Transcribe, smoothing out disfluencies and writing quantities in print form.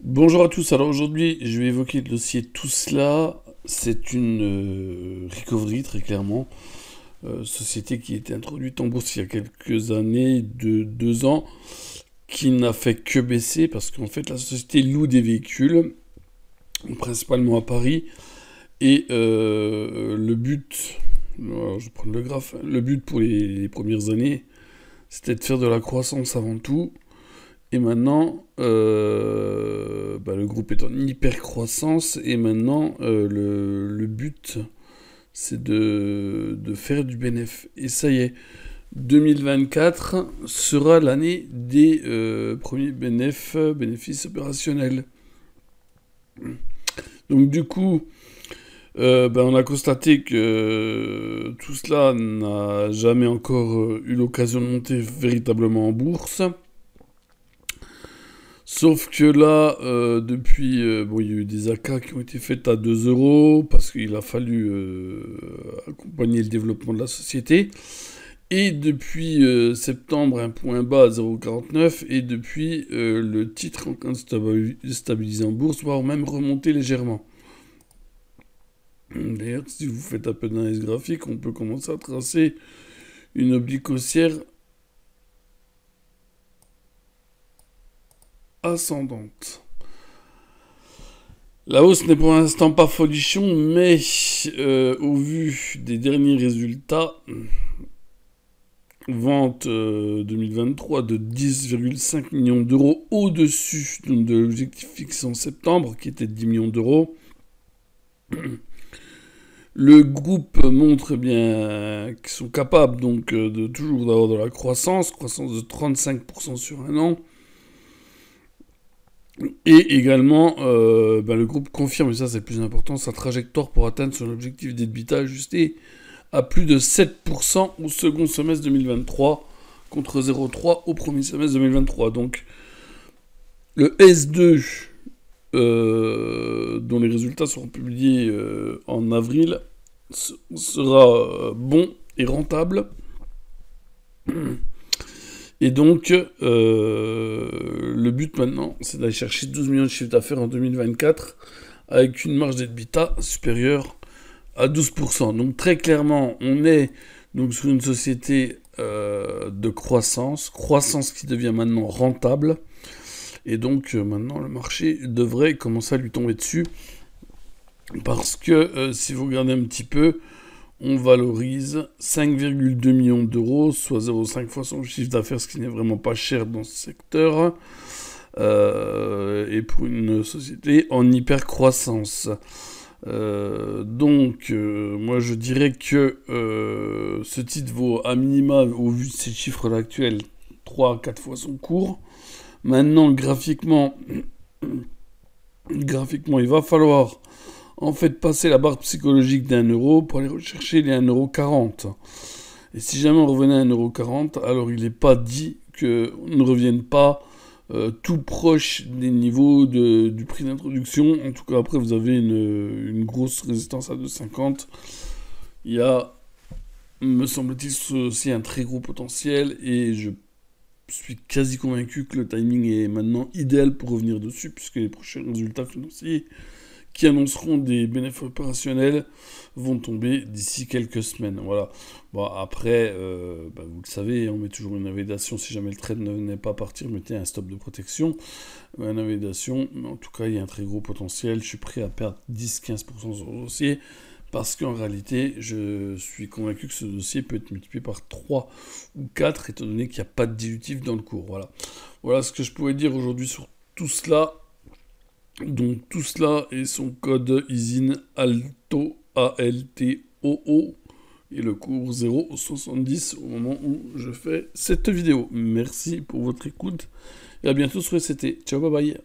Bonjour à tous, alors aujourd'hui je vais évoquer le dossier Tout cela. C'est une recovery très clairement, société qui a été introduite en bourse il y a quelques années, de 2 ans, qui n'a fait que baisser parce qu'en fait la société loue des véhicules, principalement à Paris, et le but, alors je vais prendre le graphe, le but pour les premières années, c'était de faire de la croissance avant tout. Et maintenant, le groupe est en hyper croissance et maintenant le but c'est de faire du bénéfice. Et ça y est, 2024 sera l'année des premiers bénéfices opérationnels. Donc du coup, on a constaté que tout cela n'a jamais encore eu l'occasion de monter véritablement en bourse. Sauf que là, depuis, il y a eu des AK qui ont été faites à 2 euros parce qu'il a fallu accompagner le développement de la société. Et depuis septembre, un point bas à 0,49. Et depuis, le titre est en train de stabiliser en bourse, voire même remonter légèrement. D'ailleurs, si vous faites un peu d'analyse graphique, on peut commencer à tracer une oblique haussière ascendante. La hausse n'est pour l'instant pas folichon, mais au vu des derniers résultats, vente 2023 de 10,5 millions d'euros au-dessus de l'objectif fixé en septembre, qui était de 10 millions d'euros. Le groupe montre bien qu'ils sont capables donc de toujours d'avoir de la croissance de 35% sur un an. Et également, le groupe confirme, et ça c'est le plus important, sa trajectoire pour atteindre son objectif d'EBITDA ajusté à plus de 7% au second semestre 2023 contre 0,3 au premier semestre 2023. Donc le S2, dont les résultats seront publiés en avril, sera bon et rentable. Et donc, le but maintenant, c'est d'aller chercher 12 millions de chiffre d'affaires en 2024 avec une marge d'EBITDA supérieure à 12%. Donc très clairement, on est donc sur une société de croissance qui devient maintenant rentable. Et donc maintenant, le marché devrait commencer à lui tomber dessus. Parce que si vous regardez un petit peu, on valorise 5,2 millions d'euros, soit 0,5 fois son chiffre d'affaires, ce qui n'est vraiment pas cher dans ce secteur, et pour une société en hyper croissance. Moi je dirais que ce titre vaut à minima, au vu de ces chiffres-là actuels, 3 à 4 fois son cours. Maintenant, graphiquement, il va falloir en fait passer la barre psychologique d'1 euro pour aller rechercher les 1,40 €. Et si jamais on revenait à 1,40 €, alors il n'est pas dit qu'on ne revienne pas tout proche des niveaux du prix d'introduction. En tout cas, après, vous avez une grosse résistance à 2,50. Il y a, me semble-t-il, aussi un très gros potentiel et je suis quasi convaincu que le timing est maintenant idéal pour revenir dessus puisque les prochains résultats financiers qui annonceront des bénéfices opérationnels vont tomber d'ici quelques semaines. Voilà. Bon, après, vous le savez, on met toujours une invalidation. Si jamais le trade ne venait pas partir, mettez un stop de protection, une invalidation. Mais en tout cas, il y a un très gros potentiel. Je suis prêt à perdre 10-15% sur le dossier. Parce qu'en réalité, je suis convaincu que ce dossier peut être multiplié par 3 ou 4, étant donné qu'il n'y a pas de dilutif dans le cours. Voilà. Voilà ce que je pouvais dire aujourd'hui sur tout cela. Donc tout cela est son code ISIN ALTO, ALTOO, et le cours 0,70 au moment où je fais cette vidéo. Merci pour votre écoute et à bientôt sur SCT. Ciao, bye bye.